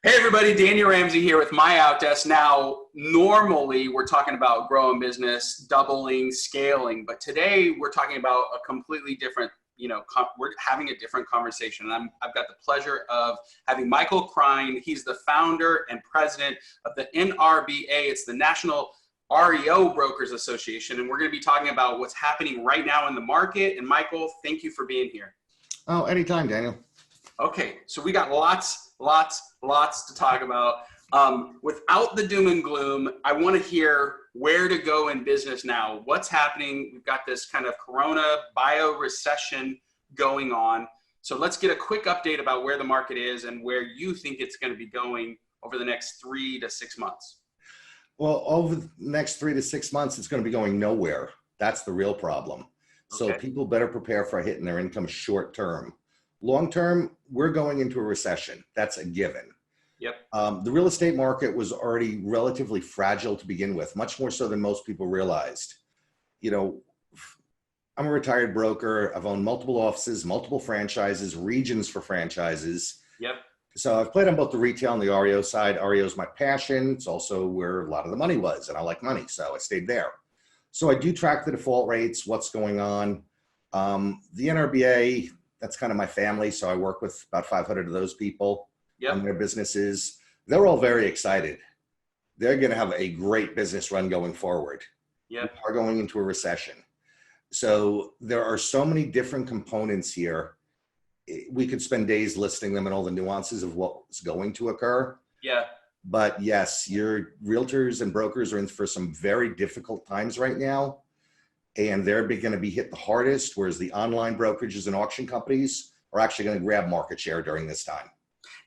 Hey everybody, Daniel Ramsey here with MyOutDesk. Now, normally we're talking about growing business, doubling, scaling, but today we're talking about a completely different, we're having a different conversation. And I've got the pleasure of having Michael Krein. He's the founder and president of the NRBA. It's the National REO Brokers Association. And we're going to be talking about what's happening right now in the market. And Michael, thank you for being here. Oh, anytime, Daniel. Okay, so we got lots to talk about. Without the doom and gloom, I want to hear where to go in business now. What's happening? We've got this kind of Corona bio recession going on. So let's get a quick update about where the market is and where you think it's going to be going over the next 3 to 6 months. Well, over the next 3 to 6 months, it's going to be going nowhere. That's the real problem. So Okay. people better prepare for hitting their income short term. Long term, we're going into a recession. That's a given. Yep. The real estate market was already relatively fragile to begin with, much more so than most people realized. You know, I'm a retired broker. I've owned multiple offices, multiple franchises, regions for franchises. Yep. So I've played on both the retail and the REO side. REO is my passion. It's also where a lot of the money was, and I like money, so I stayed there. So I do track the default rates, what's going on. The NRBA, that's kind of my family, so I work with about 500 of those people. Yep. On their businesses. They're all very excited. They're going to have a great business run going forward. Yep. We are going into a recession. So there are so many different components here. We could spend days listing them and all the nuances of what's going to occur. Yeah. But yes, your realtors and brokers are in for some very difficult times right now. And they're going to be hit the hardest, whereas the online brokerages and auction companies are actually going to grab market share during this time.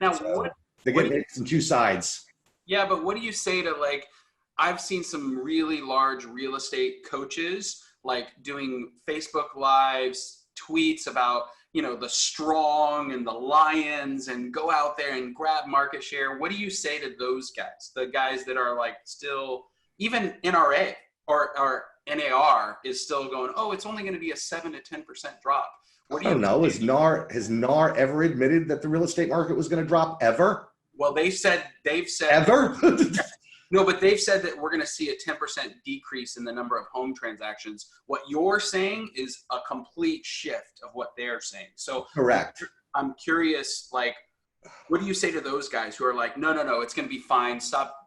Now, So they're getting it from two sides. Yeah, but what do you say to, like, I've seen some really large real estate coaches like doing Facebook Lives, tweets about, the strong and the lions and go out there and grab market share. What do you say to those guys? The guys that are like still, even NRA or NAR is still going, oh, it's only going to be a 7 to 10% drop. I don't know. Has NAR ever admitted that the real estate market was going to drop ever? Well, they've said ever. No, but they've said that we're going to see a 10% decrease in the number of home transactions. What you're saying is a complete shift of what they're saying. So correct. I'm curious, like, what do you say to those guys who are like, no, it's going to be fine. Stop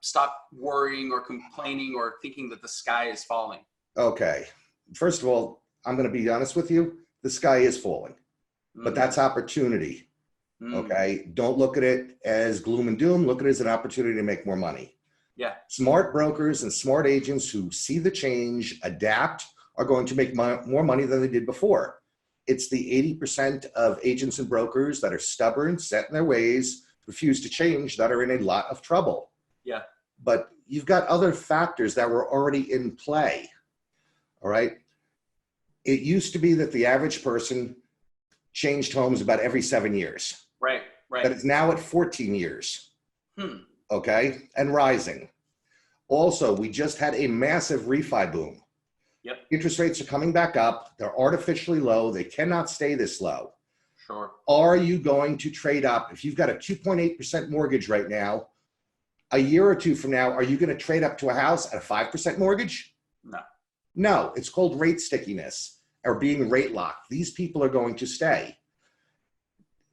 worrying or complaining or thinking that the sky is falling. Okay. First of all, I'm going to be honest with you. The sky is falling, but that's opportunity. Okay. Don't look at it as gloom and doom. Look at it as an opportunity to make more money. Yeah. Smart brokers and smart agents who see the change, adapt, are going to make more money than they did before. It's the 80% of agents and brokers that are stubborn, set in their ways, refuse to change, that are in a lot of trouble. Yeah. But you've got other factors that were already in play. All right. It used to be that the average person changed homes about every 7 years. Right. But it's now at 14 years. Okay. And rising. Also, we just had a massive refi boom. Yep. Interest rates are coming back up. They're artificially low. They cannot stay this low. Sure. Are you going to trade up? If you've got a 2.8% mortgage right now, a year or two from now, are you going to trade up to a house at a 5% mortgage? No. No, it's called rate stickiness or being rate locked. These people are going to stay.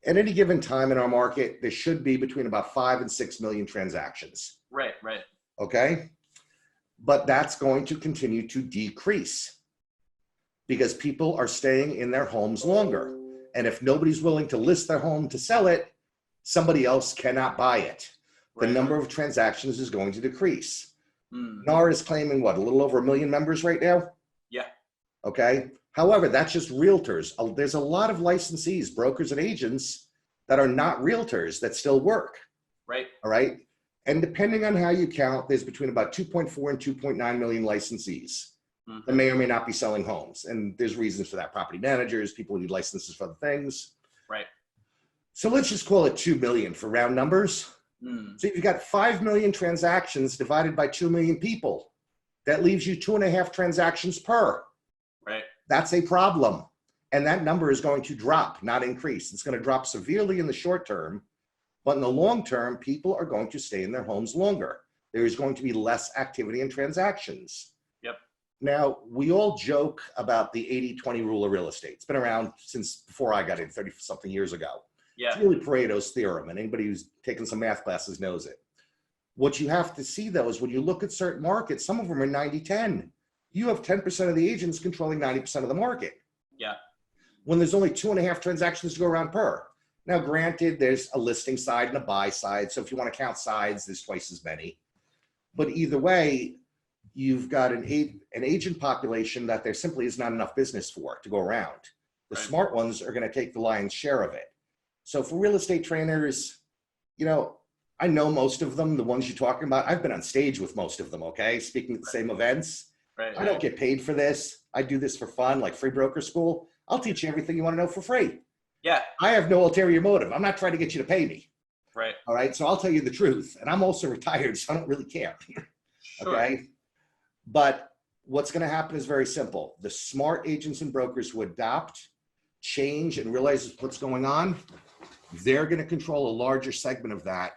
At any given time in our market, there should be between about 5 and 6 million transactions. Right. Okay. But that's going to continue to decrease because people are staying in their homes longer. And if nobody's willing to list their home to sell it, somebody else cannot buy it. The number of transactions is going to decrease. NAR is claiming what, a little over 1 million members right now? Yeah. Okay. However, that's just realtors. There's a lot of licensees, brokers, and agents that are not realtors that still work. Right. All right. And depending on how you count, there's between about 2.4 and 2.9 million licensees that may or may not be selling homes. And there's reasons for that. Property managers, people who need licenses for other things. Right. So let's just call it 2 million for round numbers. So you've got 5 million transactions divided by 2 million people. That leaves you 2.5 transactions per. Right. That's a problem. And that number is going to drop, not increase. It's going to drop severely in the short term, But in the long term, people are going to stay in their homes longer. There is going to be less activity and transactions. Yep. Now, we all joke about the 80-20 rule of real estate. It's been around since before I got in 30 something years ago. Yeah. It's really Pareto's theorem, and anybody who's taken some math classes knows it. What you have to see, though, is when you look at certain markets, some of them are 90-10. You have 10% of the agents controlling 90% of the market. Yeah. When there's only 2.5 transactions to go around per. Now, granted, there's a listing side and a buy side. So if you want to count sides, there's twice as many. But either way, you've got an agent population that there simply is not enough business for to go around. The Right. smart ones are going to take the lion's share of it. So for real estate trainers, you know, I know most of them, the ones you're talking about. I've been on stage with most of them, okay? Speaking at the same events. Right. I don't get paid for this. I do this for fun, like free broker school. I'll teach you everything you want to know for free. Yeah. I have no ulterior motive. I'm not trying to get you to pay me. Right. All right. So I'll tell you the truth. And I'm also retired, so I don't really care. Sure. Okay. But what's going to happen is very simple. The smart agents and brokers who adopt, change, and realize what's going on, they're going to control a larger segment of that.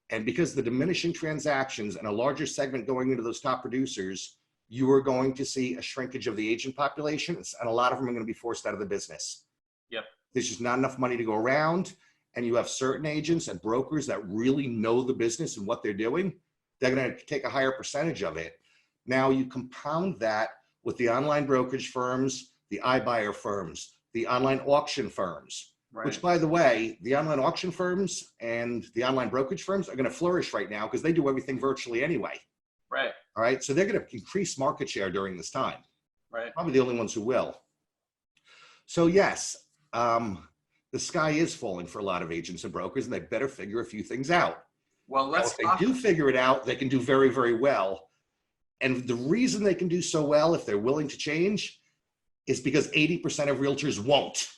And because the diminishing transactions and a larger segment going into those top producers, you are going to see a shrinkage of the agent population, and a lot of them are going to be forced out of the business. Yep. There's just not enough money to go around. And you have certain agents and brokers that really know the business and what they're doing. They're going to take a higher percentage of it. Now you compound that with the online brokerage firms, the iBuyer firms, the online auction firms, Right. which, by the way, the online auction firms and the online brokerage firms are going to flourish right now because they do everything virtually anyway. Right. All right. So they're going to increase market share during this time. Right. Probably the only ones who will. So yes, the sky is falling for a lot of agents and brokers, and they better figure a few things out. Well, let's Now, if they do figure it out, they can do very, very well. And the reason they can do so well, if they're willing to change, is because 80% of realtors won't.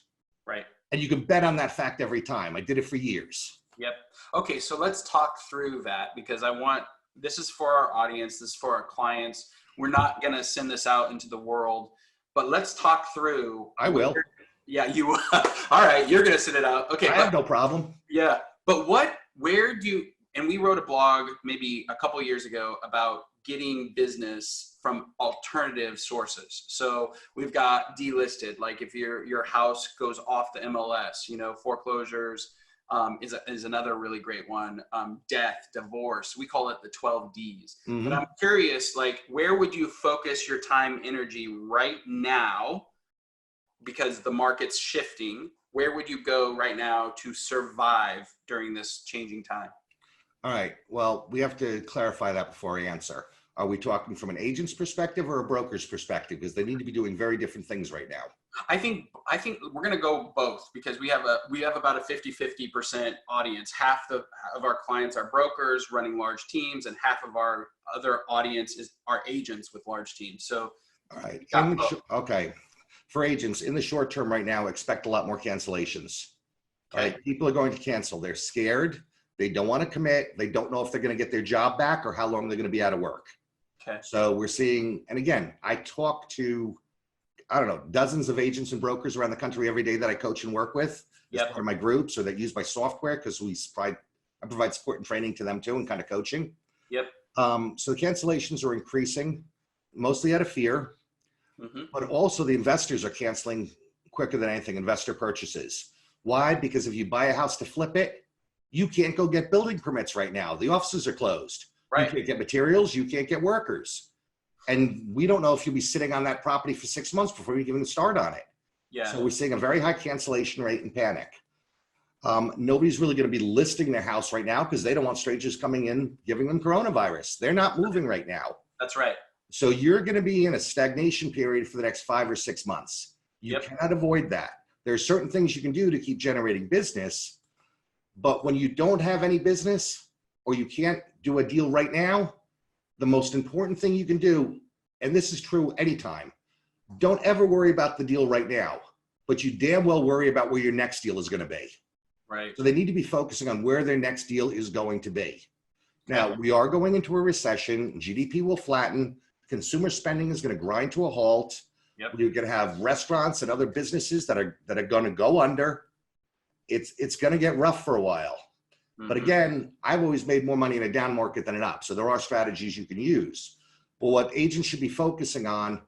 Right. And you can bet on that fact every time. I did it for years. Yep. Okay. So let's talk through that, because this is for our audience. This is for our clients. We're not going to send this out into the world, but let's talk through. I will. Yeah, you will. All right. You're going to send it out. Okay. I have no problem. Yeah. But and we wrote a blog maybe a couple of years ago about getting business from alternative sources. So we've got delisted, like if your house goes off the MLS, foreclosures is another really great one. Death, divorce, we call it the 12 Ds. Mm-hmm. But I'm curious, like, where would you focus your time, energy right now? Because the market's shifting. Where would you go right now to survive during this changing time? All right. Well, we have to clarify that before I answer. Are we talking from an agent's perspective or a broker's perspective? Because they need to be doing very different things right now. I think we're going to go both, because we have about a 50-50% audience. Half of our clients are brokers running large teams, and half of our other audience are agents with large teams. So, all right. Okay. For agents in the short term right now, expect a lot more cancellations. Okay. Right? People are going to cancel. They're scared. They don't want to commit. They don't know if they're going to get their job back or how long they're going to be out of work. Okay. So we're seeing, and again, I talk to, I don't know, dozens of agents and brokers around the country every day that I coach and work with as part of my groups, or that use my software, because I provide support and training to them too, and kind of coaching. Yep. So the cancellations are increasing, mostly out of fear, Mm-hmm. but also the investors are canceling quicker than anything, investor purchases. Why? Because if you buy a house to flip it, you can't go get building permits right now. The offices are closed. Right. You can't get materials. You can't get workers. And we don't know if you'll be sitting on that property for 6 months before you even start on it. Yeah. So we're seeing a very high cancellation rate and panic. Nobody's really going to be listing their house right now because they don't want strangers coming in, giving them coronavirus. They're not moving right now. That's right. So you're going to be in a stagnation period for the next 5 or 6 months. You cannot avoid that. There are certain things you can do to keep generating business, but when you don't have any business or you can't do a deal right now, the most important thing you can do, and this is true anytime, don't ever worry about the deal right now, but you damn well worry about where your next deal is going to be. Right. So they need to be focusing on where their next deal is going to be. Now, we are going into a recession. GDP will flatten. Consumer spending is going to grind to a halt. Yep. You're going to have restaurants and other businesses that are going to go under. It's going to get rough for a while. But again, I've always made more money in a down market than an up. So there are strategies you can use. But what agents should be focusing on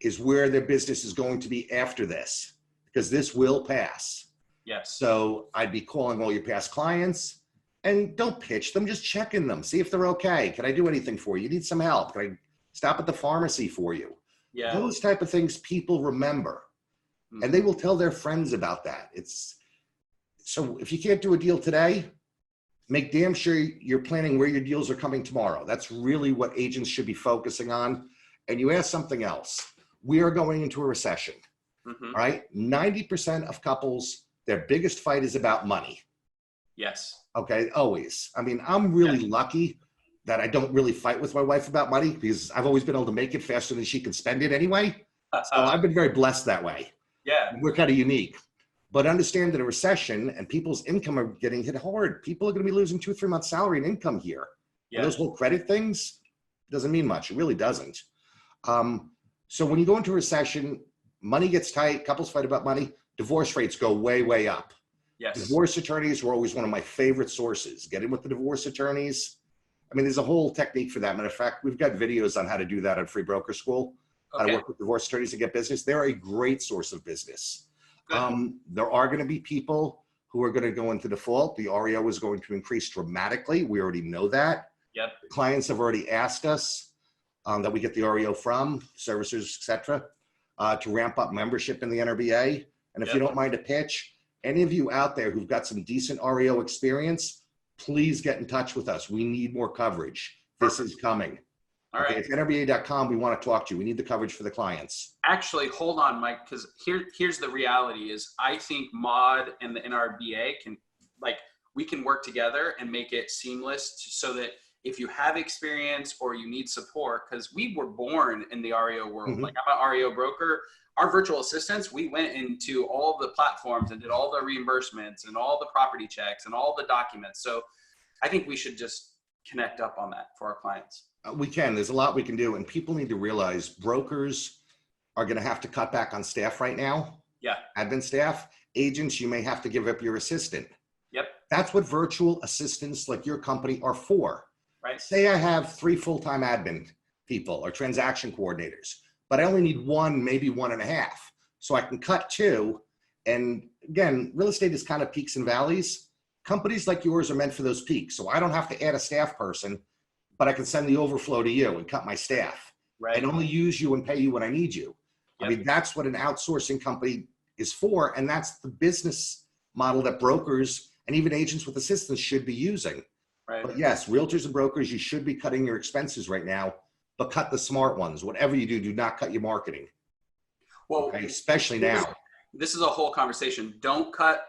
is where their business is going to be after this, because this will pass. Yes. So I'd be calling all your past clients, and don't pitch them, just check in them, see if they're okay. Can I do anything for you? You need some help? Can I stop at the pharmacy for you? Yeah. Those type of things people remember, and they will tell their friends about that. So if you can't do a deal today, make damn sure you're planning where your deals are coming tomorrow. That's really what agents should be focusing on. And you asked something else. We are going into a recession, all right? 90% of couples, their biggest fight is about money. Yes. Okay, always. I mean, I'm really lucky that I don't really fight with my wife about money, because I've always been able to make it faster than she can spend it anyway. So I've been very blessed that way. Yeah. We're kind of unique. But understand that a recession and people's income are getting hit hard. People are going to be losing 2 or 3 months salary and income here. Yeah. Those whole credit things doesn't mean much. It really doesn't. So when you go into a recession, money gets tight, couples fight about money, divorce rates go way, way up. Yes. Divorce attorneys were always one of my favorite sources. Get in with the divorce attorneys. I mean, there's a whole technique for that. Matter of fact, we've got videos on how to do that at Free Broker School, how to work with divorce attorneys to get business. They're a great source of business. There are going to be people who are going to go into default. The REO is going to increase dramatically. We already know that. Yep. Clients have already asked us that we get the REO from servicers, etc., to ramp up membership in the NRBA. And if you don't mind a pitch, any of you out there who've got some decent REO experience, please get in touch with us. We need more coverage. This is coming. All right. It's NRBA.com. We want to talk to you. We need the coverage for the clients. Actually, hold on, Mike, because here's the reality is I think Mod and the NRBA we can work together and make it seamless so that if you have experience or you need support, because we were born in the REO world. Like, I'm an REO broker. Our virtual assistants, we went into all the platforms and did all the reimbursements and all the property checks and all the documents. So I think we should just connect up on that for our clients. We can. There's a lot we can do. And people need to realize brokers are going to have to cut back on staff right now. Yeah. Admin staff. Agents, you may have to give up your assistant. Yep. That's what virtual assistants like your company are for. Right. Say I have 3 full-time admin people or transaction coordinators, but I only need 1, maybe 1.5. So I can cut 2. And again, real estate is kind of peaks and valleys. Companies like yours are meant for those peaks. So I don't have to add a staff person, but I can send the overflow to you and cut my staff. Right. And only use you and pay you when I need you. Yep. I mean, that's what an outsourcing company is for. And that's the business model that brokers and even agents with assistants should be using. Right. But yes, realtors and brokers, you should be cutting your expenses right now, but cut the smart ones. Whatever you do, do not cut your marketing. Well, okay? Especially now. This is a whole conversation. Don't cut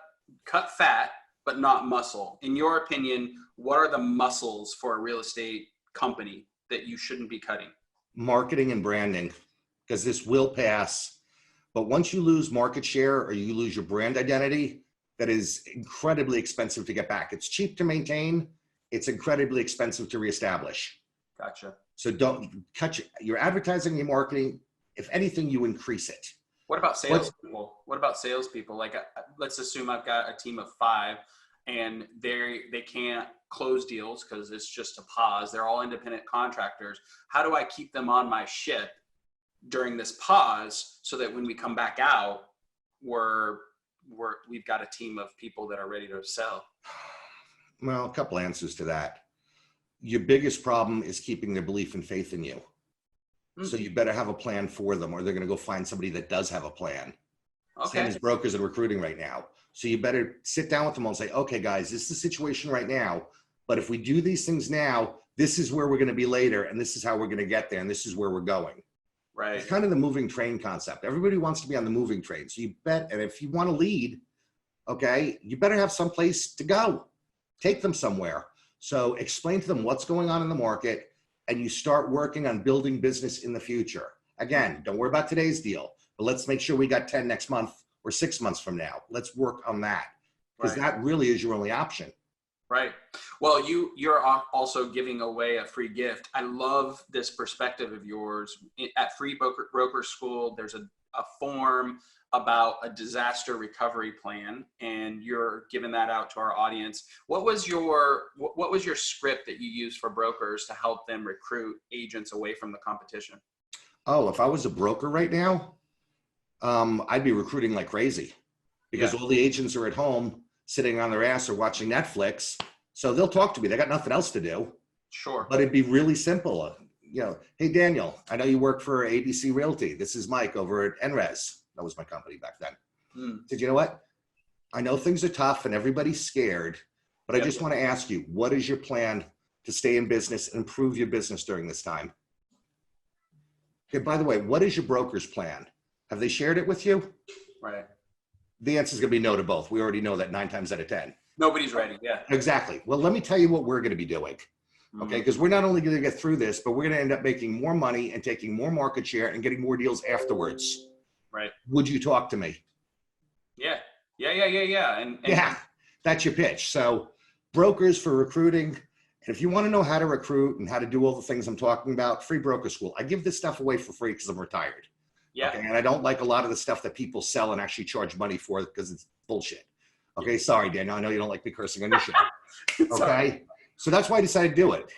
fat, but not muscle. In your opinion, what are the muscles for a real estate company that you shouldn't be cutting? Marketing and branding, because this will pass. But once you lose market share or you lose your brand identity, that is incredibly expensive to get back. It's cheap to maintain. It's incredibly expensive to reestablish. Gotcha. So don't cut your advertising, your marketing. If anything, you increase it. What about salespeople? What about salespeople? Like, let's assume I've got a team of 5 and they can't close deals because it's just a pause. They're all independent contractors. How do I keep them on my ship during this pause so that when we come back out, we've got a team of people that are ready to sell? Well, a couple answers to that. Your biggest problem is keeping their belief and faith in you. So you better have a plan for them, or they're going to go find somebody that does have a plan. Okay. Same as brokers and recruiting right now. So you better sit down with them and say, okay, guys, this is the situation right now. But if we do these things now, this is where we're going to be later. And this is how we're going to get there. And this is where we're going. Right. It's kind of the moving train concept. Everybody wants to be on the moving train. So you bet. And if you want to lead, okay, you better have some place to go. Take them somewhere. So explain to them what's going on in the market, and you start working on building business in the future. Again, don't worry about today's deal, but let's make sure we got 10 next month or 6 months from now. Let's work on that, because that really is your only option. Right. Well, you're also giving away a free gift. I love this perspective of yours. At Free Broker School, there's a form about a disaster recovery plan, and you're giving that out to our audience. What was your script that you used for brokers to help them recruit agents away from the competition? Oh, if I was a broker right now, I'd be recruiting like crazy, because all the agents are at home sitting on their ass or watching Netflix. So they'll talk to me. They got nothing else to do. Sure. But it'd be really simple. You know, hey, Daniel, I know you work for ABC Realty. This is Mike over at NRES. That was my company back then. Said, you know what? I know things are tough and everybody's scared, but I just want to ask you, what is your plan to stay in business and improve your business during this time? Okay, by the way, what is your broker's plan? Have they shared it with you? Right. The answer is going to be no to both. We already know that 9 times out of 10. Nobody's ready. Yeah. Exactly. Well, let me tell you what we're going to be doing. Okay, because we're not only going to get through this, but we're going to end up making more money and taking more market share and getting more deals afterwards. Right. Would you talk to me? Yeah. And yeah, that's your pitch. So brokers for recruiting. And if you want to know how to recruit and how to do all the things I'm talking about, free broker school. I give this stuff away for free because I'm retired. Yeah. Okay, and I don't like a lot of the stuff that people sell and actually charge money for because it's bullshit. Okay, sorry, Daniel. I know you don't like me cursing on your show. Okay, so that's why I decided to do it,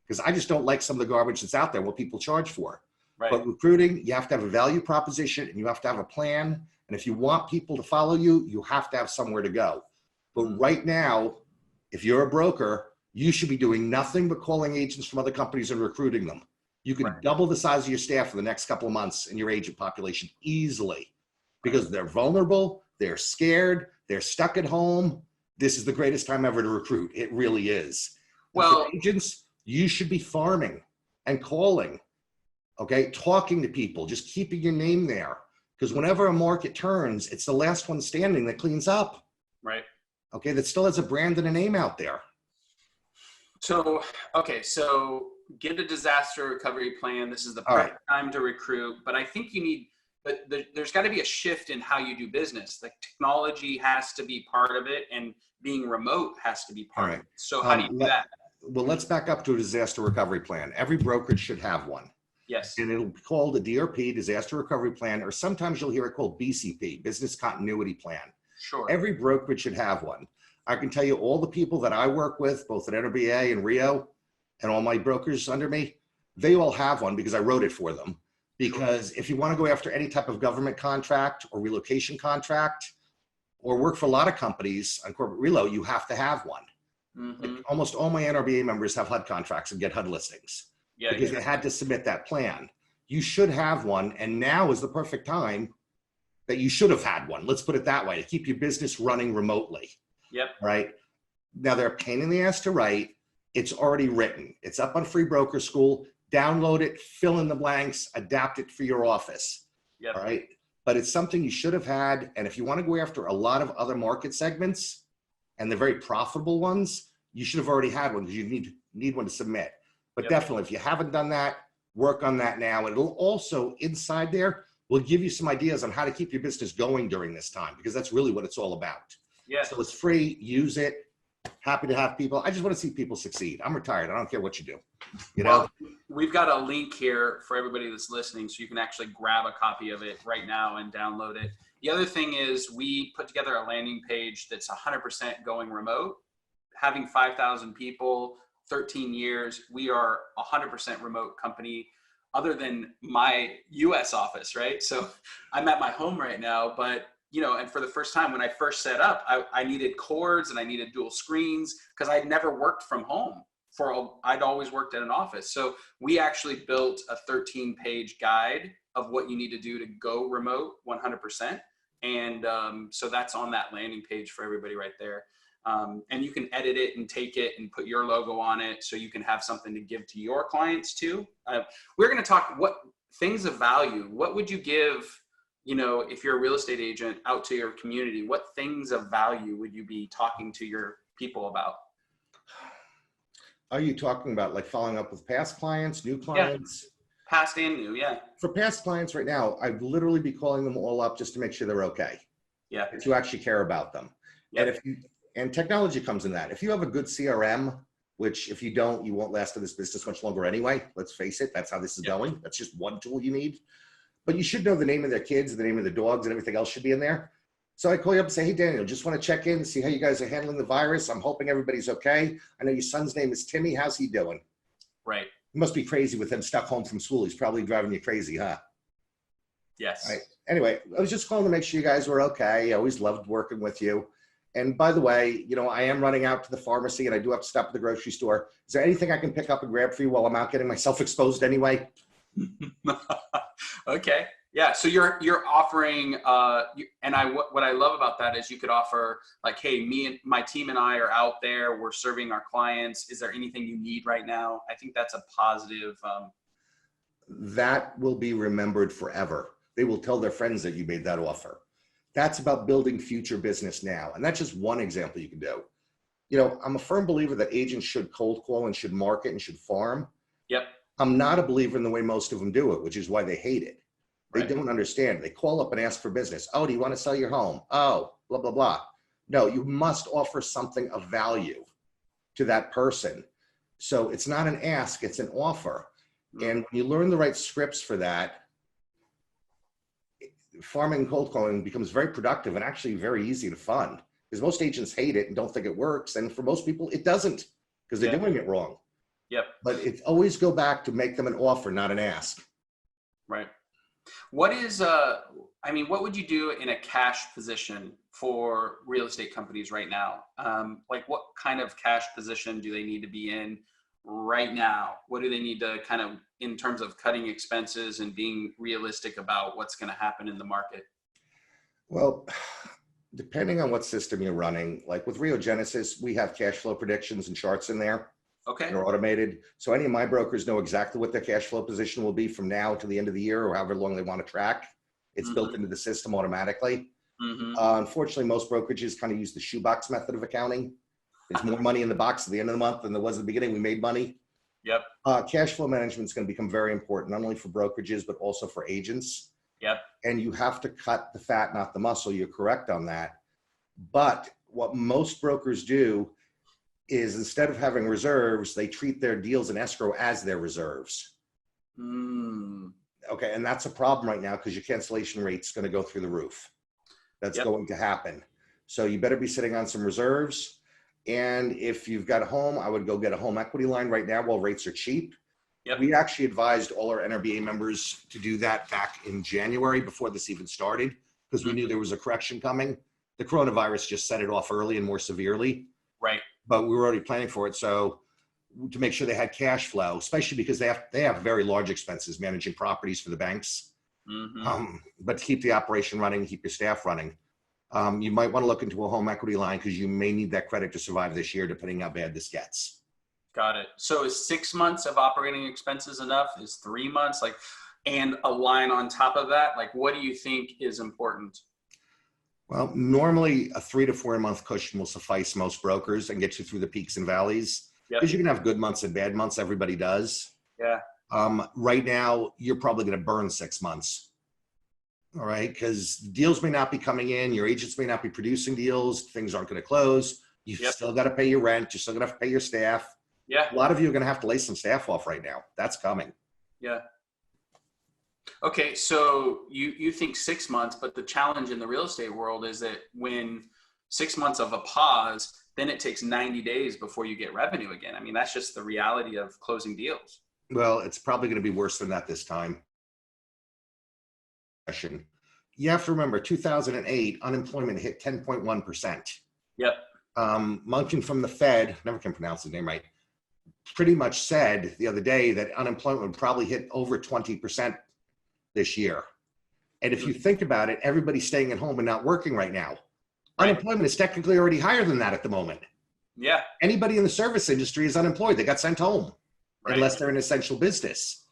because I just don't like some of the garbage that's out there, what people charge for. Right. But recruiting, you have to have a value proposition and you have to have a plan. And if you want people to follow you, you have to have somewhere to go. But right now, if you're a broker, you should be doing nothing but calling agents from other companies and recruiting them. You could double the size of your staff for the next couple of months in your agent population easily, because they're vulnerable, they're scared, they're stuck at home. This is the greatest time ever to recruit. It really is. Well, for agents, you should be farming and calling, okay, talking to people, just keeping your name there. Because whenever a market turns, it's the last one standing that cleans up. Right. Okay, that still has a brand and a name out there. So, okay, so get a disaster recovery plan. This is the perfect time to recruit, but I think you need, but there's got to be a shift in how you do business. Like, technology has to be part of it, and being remote has to be part of it. So how do you do that? Well, let's back up to a disaster recovery plan. Every brokerage should have one. Yes. And it'll be called a DRP, disaster recovery plan, or sometimes you'll hear it called BCP, business continuity plan. Sure. Every brokerage should have one. I can tell you all the people that I work with, both at NRBA and REO, and all my brokers under me, they all have one because I wrote it for them. Because if you want to go after any type of government contract or relocation contract, or work for a lot of companies on corporate relo, you have to have one. Like, almost all my NRBA members have HUD contracts and get HUD listings because they had to submit that plan. You should have one, and now is the perfect time that you should have had one. Let's put it that way, to keep your business running remotely. Yep. Right. Now, they're a pain in the ass to write. It's already written. It's up on Free Broker School. Download it, fill in the blanks, adapt it for your office. Yep. All right. But it's something you should have had. And if you want to go after a lot of other market segments and the very profitable ones, you should have already had one, because you need one to submit. But definitely, if you haven't done that, work on that now. And it'll also, inside there, will give you some ideas on how to keep your business going during this time, because that's really what it's all about. Yeah. So it's free. Use it. Happy to have people. I just want to see people succeed. I'm retired. I don't care what you do. You know, well, we've got a link here for everybody that's listening, so you can actually grab a copy of it right now and download it. The other thing is, we put together a landing page that's 100% going remote. Having 5,000 people, 13 years, we are 100% remote company, other than my US office, right? So I'm at my home right now, but you know, and for the first time, when I first set up, I needed cords and I needed dual screens, because I'd never worked from home. I'd always worked at an office. So we actually built a 13-page guide of what you need to do to go remote 100%. And so that's on that landing page for everybody right there. And you can edit it and take it and put your logo on it, so you can have something to give to your clients too. We're going to talk what things of value. What would you give, you know, if you're a real estate agent out to your community? What things of value would you be talking to your people about? Are you talking about like following up with past clients, new clients? Yeah. Past and new, yeah. For past clients right now, I'd literally be calling them all up just to make sure they're okay. Yeah. If you actually care about them. Yep. And technology comes in that. If you have a good CRM, which if you don't, you won't last in this business much longer anyway. Let's face it, that's how this is going. That's just one tool you need. but you should know the name of their kids, the name of the dogs, and everything else should be in there. So I call you up and say, hey, Daniel, just want to check in, see how you guys are handling the virus. I'm hoping everybody's okay. I know your son's name is Timmy. How's he doing? Right. You must be crazy with him stuck home from school. He's probably driving you crazy, huh? Yes. Right. Anyway, I was just calling to make sure you guys were okay. I always loved working with you. And by the way, you know, I am running out to the pharmacy and I do have to stop at the grocery store. Is there anything I can pick up and grab for you while I'm out getting myself exposed anyway? Okay. Yeah. So you're offering, what I love about that is you could offer like, hey, me and my team and I are out there, we're serving our clients. Is there anything you need right now? I think that's a positive. That will be remembered forever. They will tell their friends that you made that offer. That's about building future business now. And that's just one example you can do. You know, I'm a firm believer that agents should cold call and should market and should farm. Yep. I'm not a believer in the way most of them do it, which is why they hate it. They Right. don't understand. They call up and ask for business. Oh, do you want to sell your home? Oh, blah, blah, blah. No, you must offer something of value to that person. So it's not an ask, it's an offer. And when you learn the right scripts for that, farming and cold calling becomes very productive and actually very easy to fund, because most agents hate it and don't think it works. And for most people, it doesn't, because they're doing it wrong. Yep. But it always go back to make them an offer, not an ask. Right. What is, what would you do in a cash position for real estate companies right now? Like what kind of cash position do they need to be in right now? What do they need to kind of, in terms of cutting expenses and being realistic about what's going to happen in the market? Well, depending on what system you're running, like with Rio Genesis, we have cash flow predictions and charts in there. Okay. They're automated. So any of my brokers know exactly what their cash flow position will be from now to the end of the year or however long they want to track. It's built into the system automatically. Unfortunately, most brokerages kind of use the shoebox method of accounting. There's more money in the box at the end of the month than there was at the beginning. We made money. Yep. Cash flow management is going to become very important, not only for brokerages, but also for agents. Yep. And you have to cut the fat, not the muscle. You're correct on that. But what most brokers do is instead of having reserves, they treat their deals in escrow as their reserves. Okay, and that's a problem right now because your cancellation rate's going to go through the roof. That's going to happen. So you better be sitting on some reserves. And if you've got a home, I would go get a home equity line right now while rates are cheap. Yep. We actually advised all our NRBA members to do that back in January before this even started, because we knew there was a correction coming. The coronavirus just set it off early and more severely. Right. But we were already planning for it. So to make sure they had cash flow, especially because they have very large expenses managing properties for the banks. But to keep the operation running, keep your staff running, you might want to look into a home equity line because you may need that credit to survive this year, depending how bad this gets. Got it. So is 6 months of operating expenses enough? Is 3 months, like, and a line on top of that? Like, what do you think is important? Well, normally a 3 to 4 month cushion will suffice most brokers and get you through the peaks and valleys. Because you can have good months and bad months. Everybody does. Yeah. Right now, you're probably going to burn 6 months. All right. Because deals may not be coming in. Your agents may not be producing deals. Things aren't going to close. You've still got to pay your rent. You're still going to have to pay your staff. Yeah. A lot of you are going to have to lay some staff off right now. That's coming. Yeah. Okay. So you think 6 months, but the challenge in the real estate world is that when 6 months of a pause, then it takes 90 days before you get revenue again. I mean, that's just the reality of closing deals. Well, it's probably going to be worse than that this time. You have to remember 2008, unemployment hit 10.1%. Yep. Munkin from the Fed, never can pronounce his name right, pretty much said the other day that unemployment would probably hit over 20% this year. And if you think about it, everybody's staying at home and not working right now. Unemployment is technically already higher than that at the moment. Yeah. Anybody in the service industry is unemployed. They got sent home unless they're an essential business.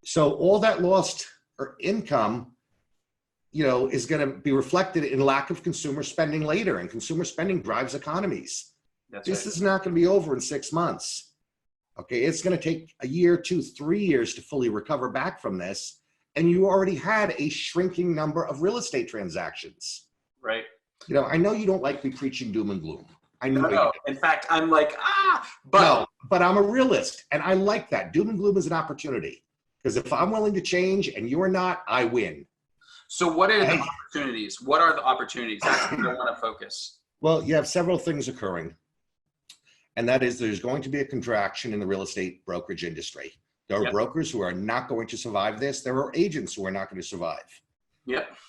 So all that lost or income, is going to be reflected in lack of consumer spending later, and consumer spending drives economies. This is not going to be over in 6 months. Okay. It's going to take a year, 2, 3 years to fully recover back from this. And you already had a shrinking number of real estate transactions. Right. I know you don't like me preaching doom and gloom. I know. No. In fact, I'm like, but no, but I'm a realist and I like that. Doom and gloom is an opportunity. Because if I'm willing to change and you're not, I win. So what are the opportunities? What are the opportunities? That's where I want to focus. Well, you have several things occurring. And that is there's going to be a contraction in the real estate brokerage industry. There are brokers who are not going to survive this. There are agents who are not going to survive.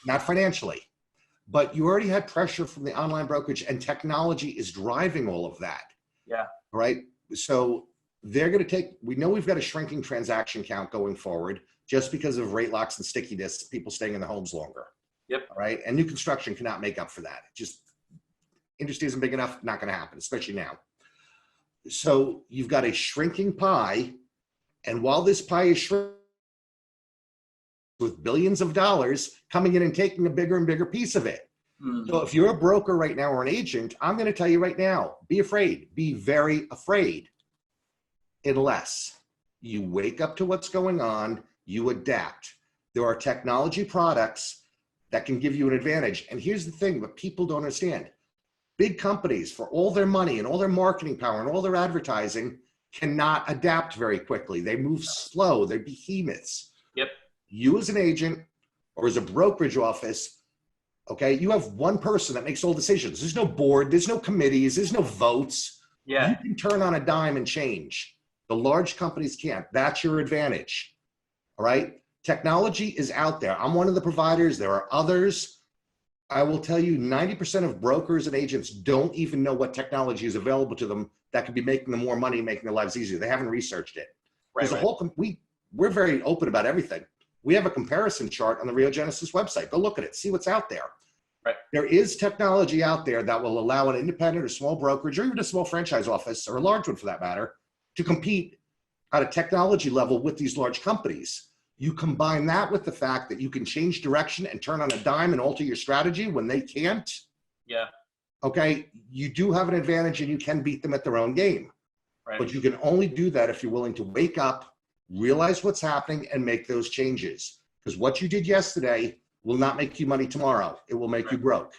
Not financially. But you already had pressure from the online brokerage, and technology is driving all of that. All right. So they're going to take, we know we've got a shrinking transaction count going forward just because of rate locks and stickiness, people staying in their homes longer. All right. And new construction cannot make up for that. Just industry isn't big enough, not going to happen, especially now. So you've got a shrinking pie. And while this pie is shrinking with billions of dollars coming in and taking a bigger and bigger piece of it. So if you're a broker right now or an agent, I'm going to tell you right now, be afraid, be very afraid, unless you wake up to what's going on, you adapt. There are technology products that can give you an advantage. And here's the thing that people don't understand. Big companies, for all their money and all their marketing power and all their advertising, cannot adapt very quickly. They move slow. They're behemoths. You as an agent or as a brokerage office, okay, you have one person that makes all decisions. There's no board, there's no committees, there's no votes. You can turn on a dime and change. The large companies can't. That's your advantage. All right. Technology is out there. I'm one of the providers. There are others. I will tell you 90% of brokers and agents don't even know what technology is available to them that could be making them more money, making their lives easier. They haven't researched it. There's a whole, we're very open about everything. We have a comparison chart on the Rio Genesis website. Go look at it, see what's out there. There is technology out there that will allow an independent or small brokerage or even a small franchise office or a large one for that matter to compete at a technology level with these large companies. You combine that with the fact that you can change direction and turn on a dime and alter your strategy when they can't. Okay, you do have an advantage and you can beat them at their own game. But you can only do that if you're willing to wake up, realize what's happening, and make those changes. Because what you did yesterday will not make you money tomorrow. It will make you broke.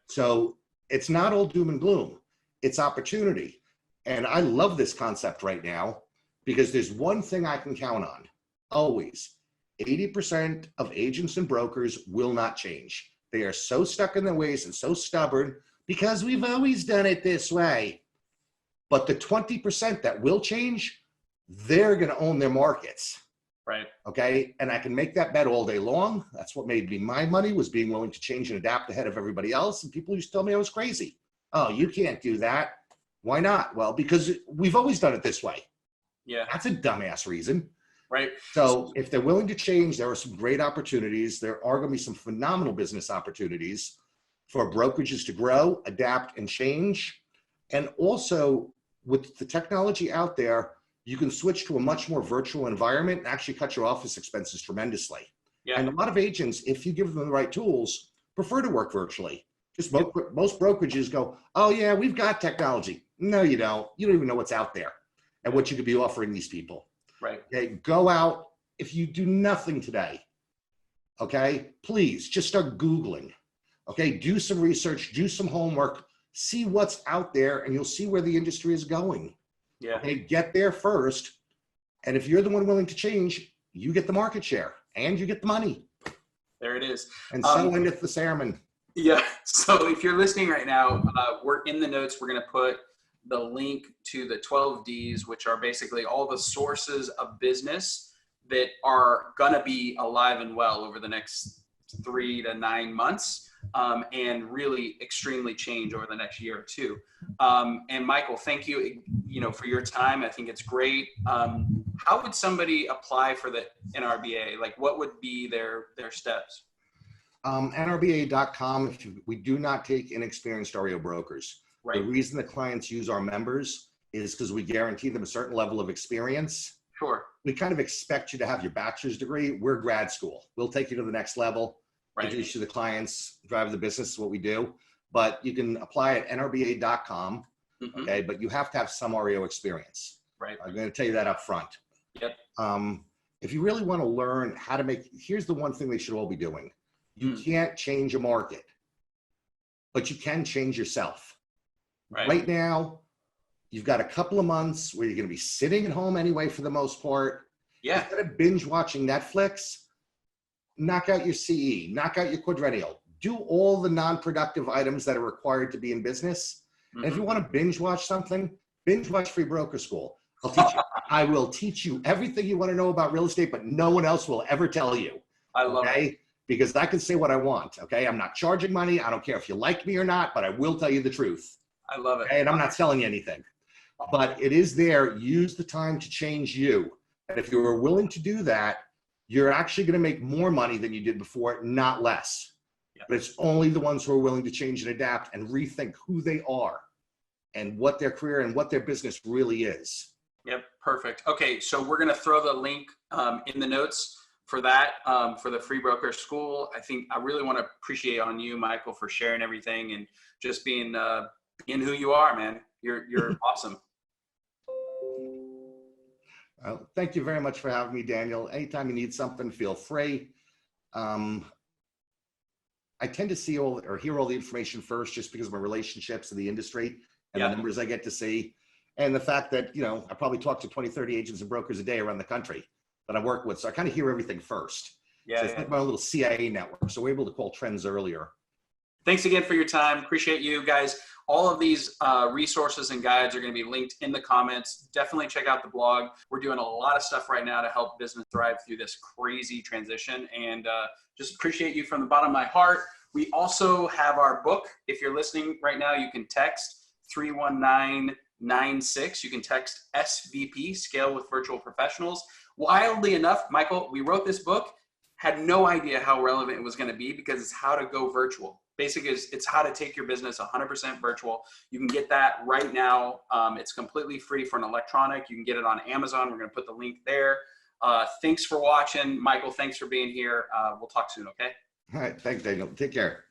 So it's not all doom and gloom. It's opportunity. And I love this concept right now because there's one thing I can count on. Always. 80% of agents and brokers will not change. They are so stuck in their ways and so stubborn because we've always done it this way. But the 20% that will change, they're going to own their markets. Okay. And I can make that bet all day long. That's what made me my money, was being willing to change and adapt ahead of everybody else. And people used to tell me I was crazy. Oh, you can't do that. Why not? Well, because we've always done it this way. That's a dumbass reason. So if they're willing to change, there are some great opportunities. There are going to be some phenomenal business opportunities for brokerages to grow, adapt, and change. And also with the technology out there, you can switch to a much more virtual environment and actually cut your office expenses tremendously. And a lot of agents, if you give them the right tools, prefer to work virtually. Just most brokerages go, oh yeah, we've got technology. No, you don't. You don't even know what's out there and what you could be offering these people. Okay, go out. If you do nothing today, okay, please just start Googling. Okay, do some research, do some homework, see what's out there, and you'll see where the industry is going. Okay, get there first. And if you're the one willing to change, you get the market share and you get the money. There it is. And so endeth the sermon. So if you're listening right now, we're in the notes. We're going to put the link to the 12 Ds, which are basically all the sources of business that are going to be alive and well over the next 3 to 9 months. And really extremely change over the next year or two. And Michael, thank you, for your time. I think it's great. How would somebody apply for the NRBA? Like, what would be their steps? NRBA.com. We do not take inexperienced REO brokers. The reason the clients use our members is because we guarantee them a certain level of experience. We kind of expect you to have your bachelor's degree. We're grad school. We'll take you to the next level. Introduce you to the clients, drive the business is what we do. But you can apply at NRBA.com, okay? But you have to have some REO experience. I'm going to tell you that up front. If you really want to learn how to make, here's the one thing they should all be doing. You can't change a market, but you can change yourself. Right now, you've got a couple of months where you're going to be sitting at home anyway for the most part. Yeah. Instead of binge watching Netflix, knock out your CE, knock out your quadrennial, do all the non-productive items that are required to be in business. And if you want to binge watch something, binge watch Free Broker School. I will teach you everything you want to know about real estate, but no one else will ever tell you. I love it. Because I can say what I want. Okay. I'm not charging money. I don't care if you like me or not, but I will tell you the truth. I love it. Okay? And I'm not selling you anything, but it is there. Use the time to change you. And if you are willing to do that, you're actually going to make more money than you did before, not less. Yeah. But it's only the ones who are willing to change and adapt and rethink who they are and what their career and what their business really is. Yep. Perfect. Okay. So we're going to throw the link in the notes for that, for the Free Broker School. I really want to appreciate on you, Michael, for sharing everything and just being who you are, man. You're awesome. Well, thank you very much for having me, Daniel. Anytime you need something, feel free. I tend to see or hear all the information first just because of my relationships in the industry and the numbers I get to see. And the fact that, I probably talk to 20, 30 agents and brokers a day around the country that I work with. So I kind of hear everything first. So it's like my little CIA network. So we're able to call trends earlier. Thanks again for your time. Appreciate you guys. All of these resources and guides are going to be linked in the comments. Definitely check out the blog. We're doing a lot of stuff right now to help business thrive through this crazy transition, and just appreciate you from the bottom of my heart. We also have our book. If you're listening right now, you can text 31996. You can text SVP, Scale with Virtual Professionals. Wildly enough, Michael, we wrote this book, had no idea how relevant it was going to be because it's how to go virtual. Basically, it's how to take your business 100% virtual. You can get that right now. It's completely free for an electronic. You can get it on Amazon. We're going to put the link there. Thanks for watching. Michael, thanks for being here. We'll talk soon, okay? All right. Thanks, Daniel. Take care.